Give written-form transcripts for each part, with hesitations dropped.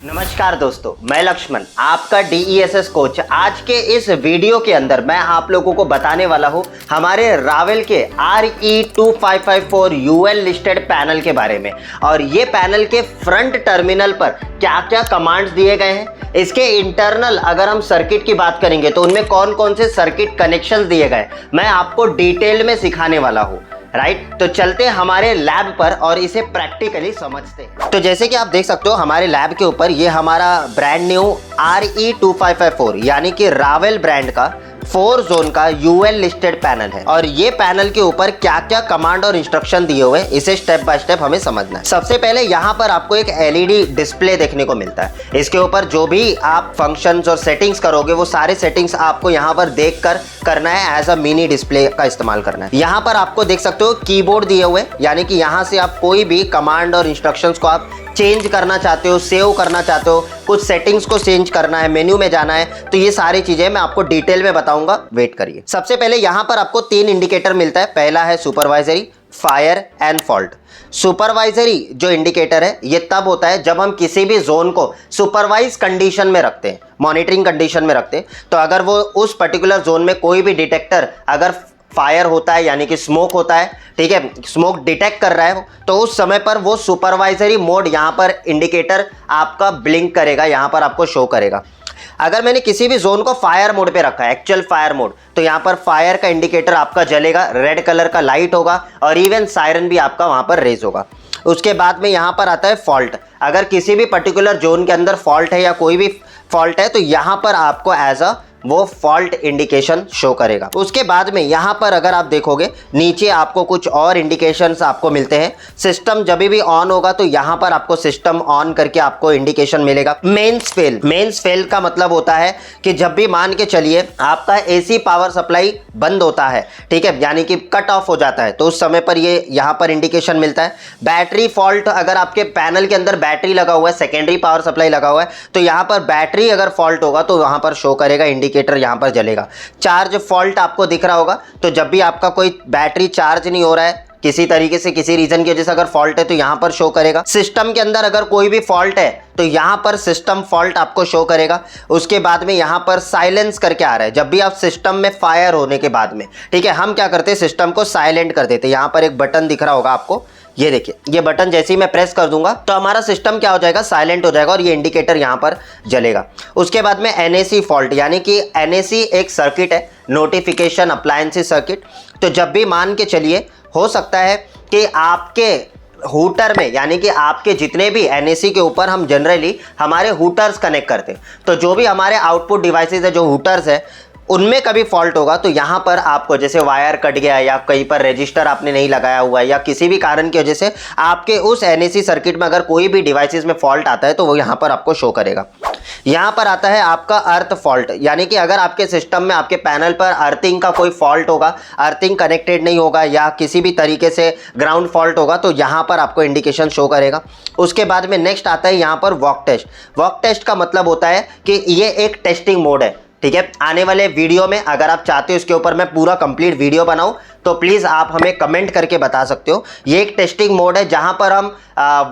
नमस्कार दोस्तों, मैं लक्ष्मण आपका DESS कोच। आज के इस वीडियो के अंदर मैं आप लोगों को बताने वाला हूं हमारे रावेल के RE2554 UL लिस्टेड पैनल के बारे में। और ये पैनल के फ्रंट टर्मिनल पर क्या क्या कमांड्स दिए गए हैं, इसके इंटरनल अगर हम सर्किट की बात करेंगे तो उनमें कौन कौन से सर्किट कनेक्शंस दिए गए मैं आपको डिटेल में सिखाने वाला हूँ। राइट, तो चलते हैं हमारे लैब पर और इसे प्रैक्टिकली समझते हैं। तो जैसे कि आप देख सकते हो हमारे लैब के ऊपर ये हमारा ब्रांड न्यू RE2554 यानी कि रावेल ब्रांड का 4 जोन का UL लिस्टेड पैनल है। और ये पैनल के ऊपर क्या क्या कमांड और इंस्ट्रक्शन दिए हुए हैं इसे स्टेप बाय स्टेप हमें समझना है। सबसे पहले यहाँ पर आपको एक LED डिस्प्ले देखने को मिलता है। इसके ऊपर जो भी आप फंक्शंस और सेटिंग्स करोगे वो सारे सेटिंग्स आपको यहाँ पर देख कर करना है, एज अ मिनी डिस्प्ले का इस्तेमाल करना है। यहाँ पर आपको देख सकते हो कीबोर्ड दिए हुए, यानी कि यहाँ से आप कोई भी कमांड और इंस्ट्रक्शंस को आप चेंज करना चाहते हो, सेव करना चाहते हो, कुछ सेटिंग्स को चेंज करना है, मेन्यू में जाना है, तो ये सारी चीजें मैं आपको डिटेल में बताऊंगा, वेट करिए। सबसे पहले यहाँ पर आपको 3 इंडिकेटर मिलता है। पहला है supervisory, fire and fault. Supervisory जो इंडिकेटर है ये तब होता है जब हम किसी भी जोन को सुपरवाइज कंडीशन में रखते हैं, मॉनिटरिंग कंडीशन में रखते हैं। तो अगर वो उस पर्टिकुलर जोन में कोई भी डिटेक्टर अगर फायर होता है यानी कि स्मोक होता है, ठीक है, स्मोक डिटेक्ट कर रहा है, तो उस समय पर वो सुपरवाइजरी मोड यहाँ पर इंडिकेटर आपका ब्लिंक करेगा, यहाँ पर आपको शो करेगा। अगर मैंने किसी भी जोन को फायर मोड पे रखा है, एक्चुअल फायर मोड, तो यहाँ पर फायर का इंडिकेटर आपका जलेगा, रेड कलर का लाइट होगा और इवन सायरन भी आपका वहाँ पर रेज होगा। उसके बाद में यहाँ पर आता है फॉल्ट। अगर किसी भी पर्टिकुलर जोन के अंदर फॉल्ट है या कोई भी फॉल्ट है तो यहाँ पर आपको एज अ वो फॉल्ट इंडिकेशन शो करेगा। उसके बाद में यहाँ पर अगर आप देखोगे नीचे आपको कुछ और इंडिकेशंस आपको मिलते हैं। सिस्टम जब भी ऑन होगा तो यहाँ पर आपको सिस्टम ऑन करके आपको इंडिकेशन मिलेगा। मेंस फेल, मेंस फेल का मतलब होता है कि जब भी मान के चलिए आपका AC पावर सप्लाई बंद होता है, ठीक है, यानी कि कट ऑफ हो जाता है, तो उस समय पर ये यहाँ पर इंडिकेशन मिलता है। बैटरी फॉल्ट, अगर आपके पैनल के अंदर बैटरी लगा हुआ है, सेकेंडरी पावर सप्लाई लगा हुआ है, तो यहाँ पर बैटरी अगर फॉल्ट होगा तो वहाँ पर शो करेगा, इंडिकेटर यहाँ पर जलेगा। चार्ज फॉल्ट आपको दिख रहा होगा, तो जब भी आपका कोई बैटरी चार्ज नहीं हो रहा है किसी तरीके से, किसी रीजन की वजह से अगर फॉल्ट है तो यहाँ पर शो करेगा। सिस्टम के अंदर अगर कोई भी फॉल्ट है तो यहाँ पर सिस्टम फॉल्ट आपको शो करेगा। उसके बाद में यहाँ पर साइलेंस करके आ रहा है, जब भी आप सिस्टम में फायर होने के बाद में, ठीक है, हम क्या करते हैं, सिस्टम को साइलेंट कर देते हैं। यहाँ पर एक बटन दिख रहा होगा आपको, ये देखिए, ये बटन जैसे ही मैं प्रेस कर दूंगा तो हमारा सिस्टम क्या हो जाएगा, साइलेंट हो जाएगा और ये इंडिकेटर यहाँ पर जलेगा। उसके बाद में NAC फॉल्ट, यानी कि NAC एक सर्किट है, नोटिफिकेशन अप्लायंसेस सर्किट। तो जब भी मान के चलिए हो सकता है कि आपके हुटर में, यानी कि आपके जितने भी NAC के ऊपर हम जनरली हमारे हुटर्स कनेक्ट करते हैं, तो जो भी हमारे आउटपुट डिवाइसेस है, जो हुटर्स है, उनमें कभी फॉल्ट होगा तो यहाँ पर आपको जैसे वायर कट गया या कहीं पर रजिस्टर आपने नहीं लगाया हुआ है या किसी भी कारण की वजह से आपके उस NAC सर्किट में अगर कोई भी डिवाइसेस में फॉल्ट आता है तो वो यहाँ पर आपको शो करेगा। यहाँ पर आता है आपका अर्थ फॉल्ट, यानी कि अगर आपके सिस्टम में, आपके पैनल पर अर्थिंग का कोई फॉल्ट होगा, अर्थिंग कनेक्टेड नहीं होगा या किसी भी तरीके से ग्राउंड फॉल्ट होगा तो यहाँ पर आपको इंडिकेशन शो करेगा। उसके बाद में नेक्स्ट आता है यहाँ पर वॉक टेस्ट। वॉक टेस्ट का मतलब होता है कि ये एक टेस्टिंग मोड है, ठीक है। आने वाले वीडियो में अगर आप चाहते हो इसके ऊपर मैं पूरा कंप्लीट वीडियो बनाऊं तो प्लीज़ आप हमें कमेंट करके बता सकते हो। ये एक टेस्टिंग मोड है जहां पर हम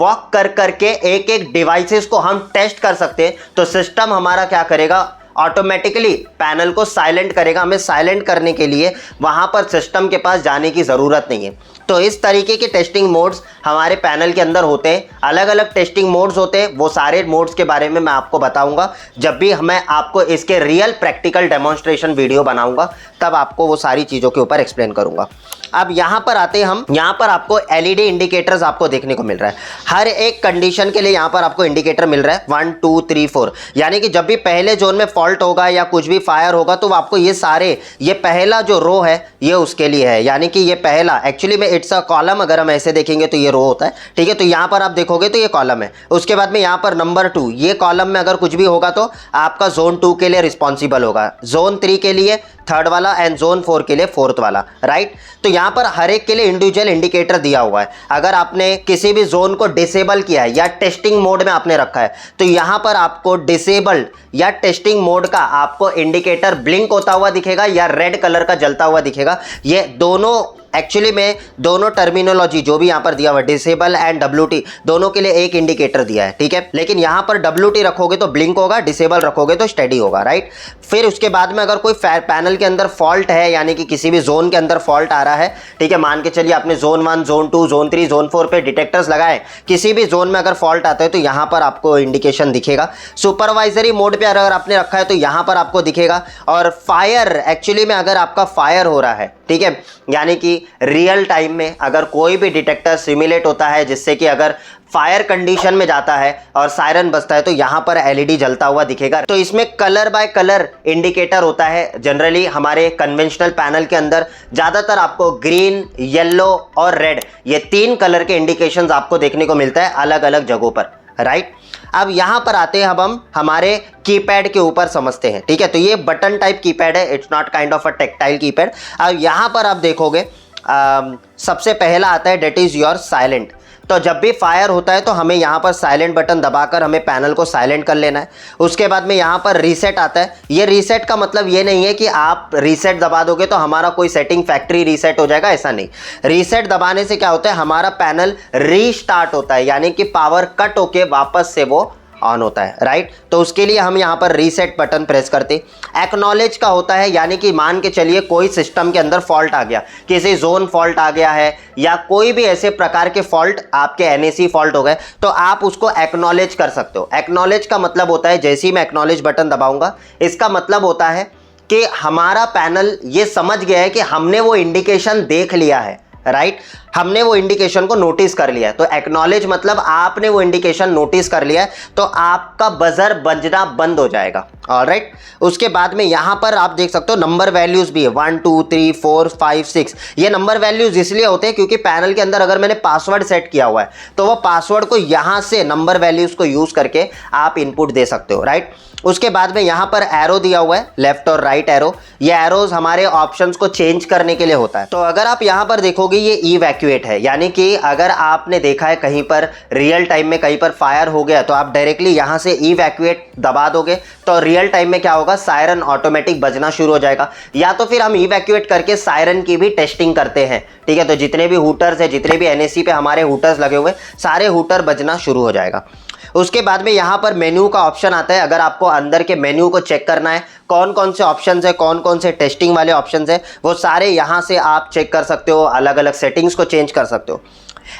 वॉक कर करके एक एक डिवाइसेस को हम टेस्ट कर सकते हैं। तो सिस्टम हमारा क्या करेगा, ऑटोमेटिकली पैनल को साइलेंट करेगा। हमें साइलेंट करने के लिए वहां पर सिस्टम के पास जाने की ज़रूरत नहीं है। तो इस तरीके के टेस्टिंग मोड्स हमारे पैनल के अंदर होते हैं। अलग अलग टेस्टिंग मोड्स होते हैं, वो सारे मोड्स के बारे में मैं आपको बताऊंगा जब भी मैं आपको इसके रियल प्रैक्टिकल डेमोन्स्ट्रेशन वीडियो बनाऊंगा, तब आपको वो सारी चीज़ों के ऊपर एक्सप्लेन करूंगा। अब यहाँ पर आते हैं हम, यहाँ पर आपको LED इंडिकेटर्स आपको देखने को मिल रहा है। हर एक कंडीशन के लिए यहाँ पर आपको इंडिकेटर मिल रहा है 1 2 3 4, यानी कि जब भी पहले जोन में फॉल्ट होगा या कुछ भी फायर होगा तो आपको ये सारे, ये पहला जो रो है ये उसके लिए है, यानी कि ये पहला, एक्चुअली में इट्स अ कॉलम, अगर हम ऐसे देखेंगे तो ये रो होता है, ठीक है। तो यहाँ पर आप देखोगे तो ये कॉलम है। उसके बाद में यहाँ पर नंबर 2, ये कॉलम में अगर कुछ भी होगा तो आपका जोन 2 के लिए रिस्पॉन्सिबल होगा, जोन 3 के लिए थर्ड वाला एंड जोन 4 के लिए फोर्थ वाला, राइट। तो यहाँ पर हर एक के लिए इंडिविजुअल इंडिकेटर दिया हुआ है। अगर आपने किसी भी जोन को डिसेबल किया है या टेस्टिंग मोड में आपने रखा है तो यहाँ पर आपको डिसेबल्ड या टेस्टिंग मोड का आपको इंडिकेटर ब्लिंक होता हुआ दिखेगा या रेड कलर का जलता हुआ दिखेगा। ये दोनों एक्चुअली में दोनों टर्मिनोलॉजी जो भी यहाँ पर दिया हुआ डिसेबल एंड WT दोनों के लिए एक इंडिकेटर दिया है, ठीक है। लेकिन यहाँ पर WT रखोगे तो ब्लिंक होगा, डिसेबल रखोगे तो स्टडी होगा, राइट। फिर उसके बाद में अगर कोई पैनल के अंदर फॉल्ट है, यानी कि किसी भी जोन के अंदर फॉल्ट आ रहा है, ठीक है, मान के चलिए आपने जोन 1, जोन 2, जोन 3, जोन 4 पे डिटेक्टर्स लगाए, किसी भी जोन में अगर फॉल्ट आता है तो यहाँ पर आपको इंडिकेशन दिखेगा। सुपरवाइजरी मोड पे अगर आपने रखा है तो यहाँ पर आपको दिखेगा। और फायर, एक्चुअली में अगर आपका फायर हो रहा है, ठीक है, यानी कि रियल टाइम में अगर कोई भी डिटेक्टर सिमुलेट होता है जिससे कि अगर फायर कंडीशन में जाता है और सायरन बजता है तो यहाँ पर LED जलता हुआ दिखेगा। तो इसमें कलर बाय कलर इंडिकेटर होता है। जनरली हमारे कन्वेंशनल पैनल के अंदर ज़्यादातर आपको ग्रीन, येलो और रेड, ये 3 कलर के इंडिकेशंस आपको देखने को मिलता है अलग अलग जगहों पर, राइट। अब यहाँ पर आते हैं, अब हम हमारे कीपैड के ऊपर समझते हैं, ठीक है। तो ये बटन टाइप कीपैड है, it's not kind of a tactile keypad. अब यहाँ पर आप देखोगे सबसे पहला आता है डेट इज़ योर साइलेंट। तो जब भी फायर होता है तो हमें यहाँ पर साइलेंट बटन दबाकर हमें पैनल को साइलेंट कर लेना है। उसके बाद में यहाँ पर रीसेट आता है। ये रीसेट का मतलब ये नहीं है कि आप रीसेट दबा दोगे तो हमारा कोई सेटिंग फैक्ट्री रीसेट हो जाएगा, ऐसा नहीं। रीसेट दबाने से क्या होता है, हमारा पैनल रीस्टार्ट होता है, यानी कि पावर कट होके वापस से वो ऑन होता है, राइट। तो उसके लिए हम यहाँ पर रीसेट बटन प्रेस करते। एक्नॉलेज का होता है, यानी कि मान के चलिए कोई सिस्टम के अंदर फॉल्ट आ गया, किसी जोन फॉल्ट आ गया है या कोई भी ऐसे प्रकार के फॉल्ट आपके NAC फॉल्ट हो गए तो आप उसको एक्नॉलेज कर सकते हो। एक्नॉलेज का मतलब होता है, जैसे ही मैं एक्नॉलेज बटन दबाऊंगा, इसका मतलब होता है कि हमारा पैनल ये समझ गया है कि हमने वो इंडिकेशन देख लिया है, राइट, हमने वो इंडिकेशन को नोटिस कर लिया है। तो एक्नॉलेज मतलब आपने वो इंडिकेशन नोटिस कर लिया है तो आपका बजर बजना बंद हो जाएगा, ऑलराइट। उसके बाद में यहाँ पर आप देख सकते हो नंबर वैल्यूज भी है, 1 2 3 4 5 6। ये नंबर वैल्यूज इसलिए होते हैं क्योंकि पैनल के अंदर अगर मैंने पासवर्ड सेट किया हुआ है तो वो पासवर्ड को यहाँ से नंबर वैल्यूज को यूज करके आप इनपुट दे सकते हो, राइट। उसके बाद में यहाँ पर एरो दिया हुआ है, लेफ्ट और राइट एरो। ये एरोज हमारे ऑप्शंस को चेंज करने के लिए होता है। तो अगर आप यहाँ पर देखोगे ये इवैक्यूएट है, यानी कि अगर आपने देखा है कहीं पर रियल टाइम में कहीं पर फायर हो गया तो आप डायरेक्टली यहाँ से इवैक्यूएट दबा दोगे तो रियल टाइम में क्या होगा, सायरन ऑटोमेटिक बजना शुरू हो जाएगा। या तो फिर हम इवैक्यूएट करके सायरन की भी टेस्टिंग करते हैं, ठीक है। तो जितने भी हूटर्स है, जितने भी NAC पे हमारे हूटर्स लगे हुए, सारे हूटर बजना शुरू हो जाएगा। उसके बाद में यहाँ पर मेन्यू का ऑप्शन आता है। अगर आपको अंदर के मेन्यू को चेक करना है, कौन कौन से ऑप्शंस है, कौन कौन से टेस्टिंग वाले ऑप्शंस है, वो सारे यहाँ से आप चेक कर सकते हो, अलग अलग सेटिंग्स को चेंज कर सकते हो।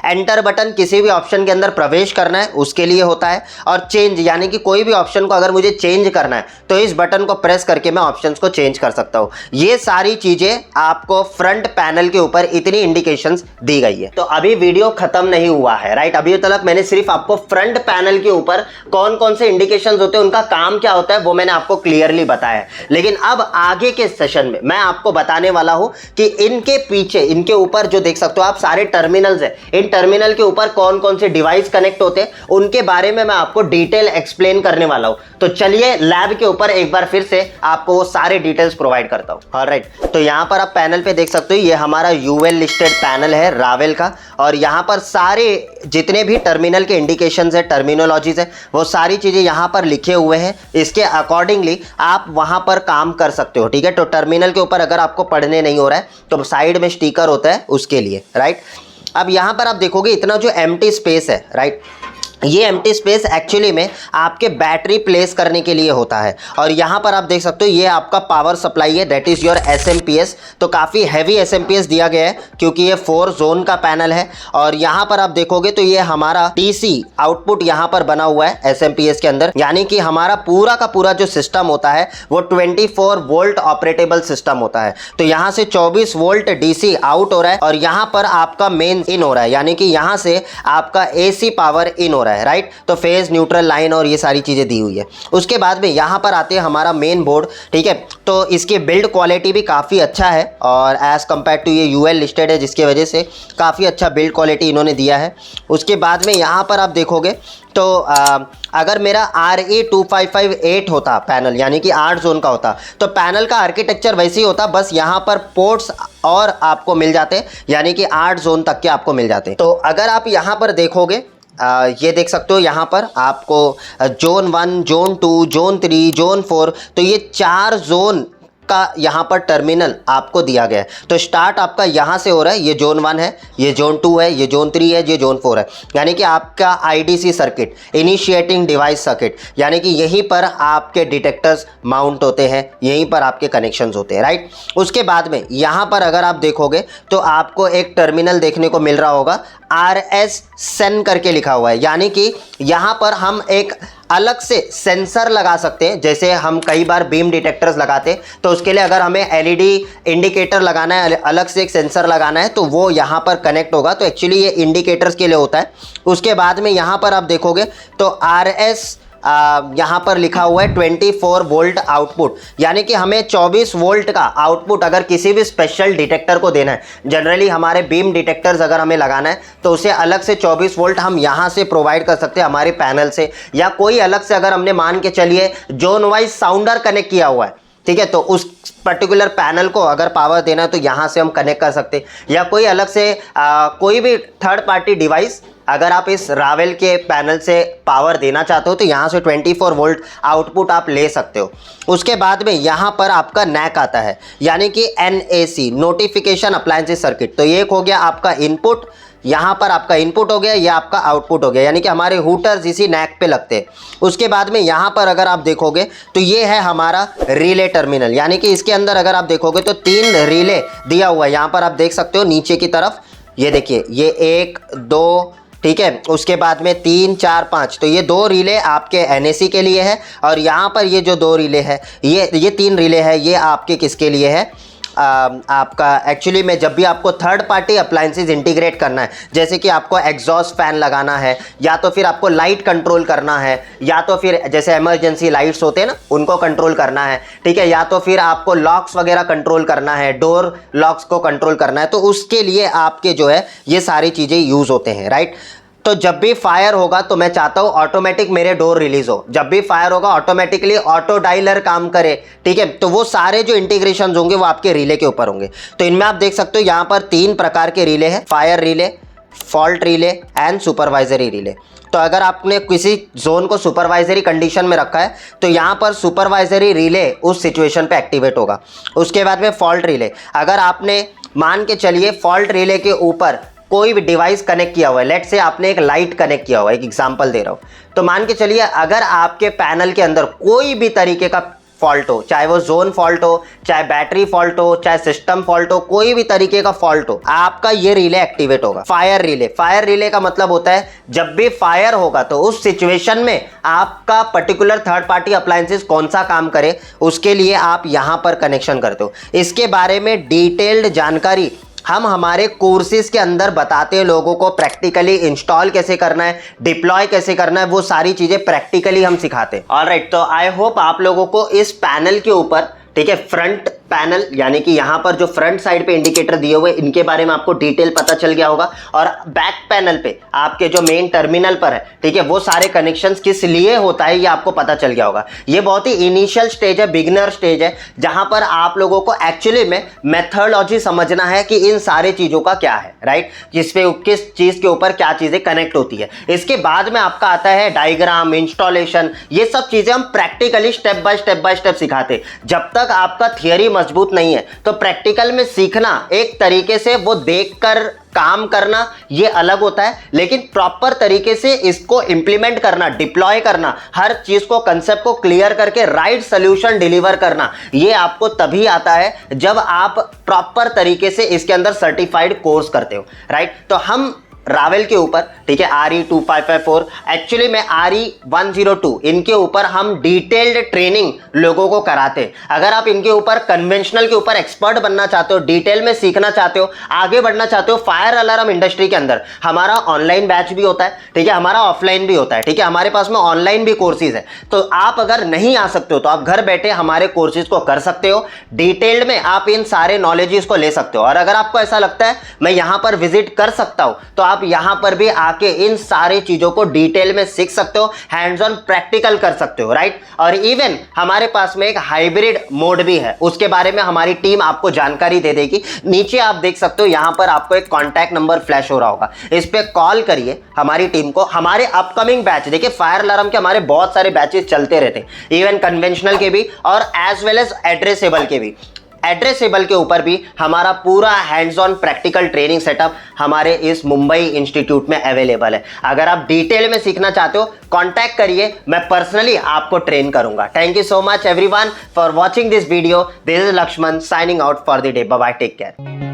एंटर बटन किसी भी ऑप्शन के अंदर प्रवेश करना है उसके लिए होता है। और चेंज, यानी कि कोई भी ऑप्शन को अगर मुझे चेंज करना है तो इस बटन को प्रेस करके मैं ऑप्शंस को चेंज कर सकता हूं। ये सारी चीजें आपको फ्रंट पैनल के ऊपर इतनी इंडिकेशंस दी गई है। तो अभी वीडियो खत्म नहीं हुआ है, राइट। अभी तक मैंने सिर्फ आपको फ्रंट पैनल के ऊपर कौन कौन से इंडिकेशंस होते हैं, उनका काम क्या होता है, वो मैंने आपको क्लियरली बताया है। लेकिन अब आगे के सेशन में मैं आपको बताने वाला हूं कि इनके पीछे, इनके ऊपर जो देख सकते हो आप सारे टर्मिनल्स है, इन टर्मिनल के ऊपर कौन कौन से डिवाइस कनेक्ट होते हैं उनके बारे में मैं आपको डिटेल एक्सप्लेन करने वाला हूं। तो चलिए लैब के ऊपर एक बार फिर से आपको वो सारे डिटेल्स प्रोवाइड करता हूं। ऑलराइट, तो यहां पर आप पैनल पे देख सकते हो ये हमारा यूएल लिस्टेड पैनल है रावेल का, और यहां पर सारे जितने भी टर्मिनल के इंडिकेशंस है, टर्मिनोलॉजीज है, वो सारी चीजें यहां पर लिखे हुए हैं। इसके अकॉर्डिंगली आप वहां पर काम कर सकते हो, ठीक है। तो टर्मिनल के ऊपर अगर आपको पढ़ने नहीं हो रहा है तो साइड में स्टिकर होता है उसके लिए, राइट। अब यहां पर आप देखोगे इतना जो एम्प्टी स्पेस है, राइट, ये एम्प्टी स्पेस एक्चुअली में आपके बैटरी प्लेस करने के लिए होता है। और यहाँ पर आप देख सकते हो ये आपका पावर सप्लाई है, दैट इज़ योर SMPS। तो काफ़ी हैवी SMPS दिया गया है क्योंकि ये 4 जोन का पैनल है। और यहाँ पर आप देखोगे तो ये हमारा DC आउटपुट यहाँ पर बना हुआ है SMPS के अंदर, यानी कि हमारा पूरा का पूरा जो सिस्टम होता है वो 24 वोल्ट ऑपरेटेबल सिस्टम होता है। तो यहाँ से 24 वोल्ट DC आउट हो रहा है और यहाँ पर आपका मेन इन हो रहा है, यानी कि यहाँ से आपका AC पावर इन हो रहा है, राइट। तो फेज, न्यूट्रल, लाइन और ये सारी चीजें दी हुई है। उसके बाद में यहाँ पर आते हैं हमारा मेन बोर्ड, ठीक है। तो इसकी बिल्ड क्वालिटी भी काफ़ी अच्छा है और एज कम्पेयर टू ये यूएल लिस्टेड है, जिसकी वजह से काफ़ी अच्छा बिल्ड क्वालिटी इन्होंने दिया है। उसके बाद में यहाँ पर आप देखोगे तो अगर मेरा RE2558 होता पैनल, यानी कि 8 जोन का होता, तो पैनल का आर्किटेक्चर वैसे ही होता, बस यहाँ पर पोर्ट्स और आपको मिल जाते, यानी कि 8 जोन तक के आपको मिल जाते। तो अगर आप यहाँ पर देखोगे ये देख सकते हो यहाँ पर आपको जोन 1, जोन 2, जोन 3, जोन 4, तो ये 4 जोन का यहाँ पर टर्मिनल आपको दिया गया है। तो स्टार्ट आपका यहाँ से हो रहा है, ये जोन 1 है, ये जोन 2 है, ये जोन 3 है, ये जोन 4 है, यानी कि आपका IDC circuit, initiating device circuit, यानी कि यहीं पर आपके डिटेक्टर्स माउंट होते हैं, यहीं पर आपके कनेक्शंस होते हैं, राइट। उसके बाद में यहाँ पर अगर आप देखोगे तो आपको एक टर्मिनल देखने को मिल रहा होगा, RS सेन करके लिखा हुआ है, यानी कि यहाँ पर हम एक अलग से सेंसर लगा सकते हैं। जैसे हम कई बार बीम डिटेक्टर्स लगाते हैं, तो उसके लिए अगर हमें एलईडी इंडिकेटर लगाना है, अलग से एक सेंसर लगाना है, तो वो यहाँ पर कनेक्ट होगा। तो एक्चुअली ये इंडिकेटर्स के लिए होता है। उसके बाद में यहाँ पर आप देखोगे तो RS यहाँ पर लिखा हुआ है 24 वोल्ट आउटपुट, यानी कि हमें 24 वोल्ट का आउटपुट अगर किसी भी स्पेशल डिटेक्टर को देना है, जनरली हमारे बीम डिटेक्टर्स अगर हमें लगाना है तो उसे अलग से 24 वोल्ट हम यहाँ से प्रोवाइड कर सकते हैं हमारे पैनल से, या कोई अलग से अगर हमने मान के चलिए जोन वाइज साउंडर कनेक्ट किया हुआ है, ठीक है, तो उस पर्टिकुलर पैनल को अगर पावर देना है तो यहाँ से हम कनेक्ट कर सकते हैं, या कोई अलग से कोई भी थर्ड पार्टी डिवाइस अगर आप इस रावेल के पैनल से पावर देना चाहते हो तो यहाँ से 24 वोल्ट आउटपुट आप ले सकते हो। उसके बाद में यहाँ पर आपका नैक आता है, यानी कि NAC, नोटिफिकेशन अप्लायंसेस सर्किट। तो ये हो गया आपका इनपुट, यहाँ पर आपका इनपुट हो गया, ये आपका आउटपुट हो गया, यानी कि हमारे हूटर्स इसी नैक पे लगते हैं। उसके बाद में यहाँ पर अगर आप देखोगे तो ये है हमारा रिले टर्मिनल, यानी कि इसके अंदर अगर आप देखोगे तो 3 रिले दिया हुआ है। यहाँ पर आप देख सकते हो नीचे की तरफ, ये देखिए, ये 1 2, ठीक है, उसके बाद में 3 4 5, तो ये 2 रिले आपके NAC के लिए है, और यहाँ पर ये जो 2 रिले है, ये 3 रिले है, ये आपके किसके लिए है, आपका एक्चुअली में जब भी आपको थर्ड पार्टी अप्लायंसेस इंटीग्रेट करना है, जैसे कि आपको एग्जॉस्ट फैन लगाना है, या तो फिर आपको लाइट कंट्रोल करना है, या तो फिर जैसे इमरजेंसी लाइट्स होते हैं ना, उनको कंट्रोल करना है, ठीक है, या तो फिर आपको लॉक्स वगैरह कंट्रोल करना है, डोर लॉक्स को कंट्रोल करना है, तो उसके लिए आपके जो है ये सारी चीज़ें यूज़ होते हैं, राइट। तो जब भी फायर होगा तो मैं चाहता हूं ऑटोमेटिक मेरे डोर रिलीज हो, जब भी फायर होगा ऑटोमेटिकली ऑटो डायलर काम करे, ठीक है, तो वो सारे जो इंटीग्रेशन होंगे वो आपके रिले के ऊपर होंगे। तो इनमें आप देख सकते हो यहाँ पर 3 प्रकार के रिले हैं, fire relay, fault relay and supervisory relay. तो अगर आपने किसी जोन को सुपरवाइजरी कंडीशन में रखा है तो यहाँ पर सुपरवाइजरी रिले उस सिचुएशन पे एक्टिवेट होगा। उसके बाद में फॉल्ट रिले, अगर आपने मान के चलिए फॉल्ट रिले के ऊपर कोई भी डिवाइस कनेक्ट किया हुआ है, लेट से आपने एक लाइट कनेक्ट किया हुआ है, एक एग्जांपल दे रहा हूं, तो मान के चलिए अगर आपके पैनल के अंदर कोई भी तरीके का फॉल्ट हो, चाहे वो जोन फॉल्ट हो, चाहे बैटरी फॉल्ट हो, चाहे सिस्टम फॉल्ट हो, कोई भी तरीके का फॉल्ट हो, आपका ये रिले एक्टिवेट होगा। फायर रिले, फायर रिले का मतलब होता है जब भी फायर होगा तो उस सिचुएशन में आपका पर्टिकुलर थर्ड पार्टी अप्लायंसेस कौन सा काम करे, उसके लिए आप यहां पर कनेक्शन करते हो। इसके बारे में डिटेल्ड जानकारी हम हमारे कोर्सेज के अंदर बताते हैं लोगों को, प्रैक्टिकली इंस्टॉल कैसे करना है, डिप्लॉय कैसे करना है, वो सारी चीजें प्रैक्टिकली हम सिखाते हैं। ऑलराइट, तो आई होप आप लोगों को इस पैनल के ऊपर, ठीक है, फ्रंट पैनल यानी कि यहाँ पर जो फ्रंट साइड पे इंडिकेटर दिए हुए इनके बारे में आपको डिटेल पता चल गया होगा, और बैक पैनल पे आपके जो मेन टर्मिनल पर है, ठीक है, वो सारे कनेक्शंस किस लिए होता है ये आपको पता चल गया होगा। ये बहुत ही इनिशियल स्टेज है, बिगिनर स्टेज है, जहां पर आप लोगों को एक्चुअली में मेथोडोलॉजी समझना है कि इन सारे चीजों का क्या है, राइट, जिस पे किस चीज के ऊपर क्या चीजें कनेक्ट होती है। इसके बाद में आपका आता है डायग्राम, इंस्टॉलेशन, ये सब चीजें हम प्रैक्टिकली स्टेप बाय स्टेप सिखाते। जब तक आपका थियरी मजबूत नहीं है तो प्रैक्टिकल में सीखना एक तरीके से वो देखकर काम करना ये अलग होता है, लेकिन प्रॉपर तरीके से इसको इंप्लीमेंट करना, डिप्लॉय करना, हर चीज को, कंसेप्ट को क्लियर करके राइट सोल्यूशन डिलीवर करना, ये आपको तभी आता है जब आप प्रॉपर तरीके से इसके अंदर सर्टिफाइड कोर्स करते हो, राइट। तो हम रावेल के ऊपर, ठीक है, RE2554, एक्चुअली में RE102, इनके ऊपर हम डिटेल्ड ट्रेनिंग लोगों को कराते हैं। अगर आप इनके ऊपर कन्वेंशनल के ऊपर एक्सपर्ट बनना चाहते हो, डिटेल में सीखना चाहते हो, आगे बढ़ना चाहते हो फायर अलार्म इंडस्ट्री के अंदर, हमारा ऑनलाइन बैच भी होता है, ठीक है, हमारा ऑफलाइन भी होता है, ठीक है, हमारे पास में ऑनलाइन भी कोर्सेज है। तो आप अगर नहीं आ सकते हो तो आप घर बैठे हमारे कोर्सेज को कर सकते हो, डिटेल्ड में आप इन सारे नॉलेजेस को ले सकते हो। और अगर आपको ऐसा लगता है मैं यहां पर विजिट कर सकता हूं तो आप आप यहाँ पर भी आके इन सारी चीजों को डिटेल में सीख सकते हो, हैंड्स ऑन प्रैक्टिकल कर सकते हो, राइट। और इवन हमारे पास में एक हाइब्रिड मोड भी है, उसके बारे में हमारी टीम आपको जानकारी दे देगी। नीचे आप देख सकते हो, यहाँ पर आपको एक कॉन्टैक्ट नंबर फ्लैश हो रहा होगा, इस पे कॉल करिए हमारी टीम को। हमारे अपकमिंग बैच, देखिए फायर अलार्म के हमारे बहुत सारे बैचेस चलते रहते हैं, इवन कन्वेंशनल के भी और एज वेल एज एड्रेसेबल के भी। एड्रेसेबल के ऊपर भी हमारा पूरा hands on practical training setup हमारे इस मुंबई इंस्टीट्यूट में अवेलेबल है। अगर आप डिटेल में सीखना चाहते हो, कांटेक्ट करिए, मैं पर्सनली आपको ट्रेन करूंगा। Thank you so much everyone for watching this video. This is Lakshman signing out for the day. Bye bye, take care.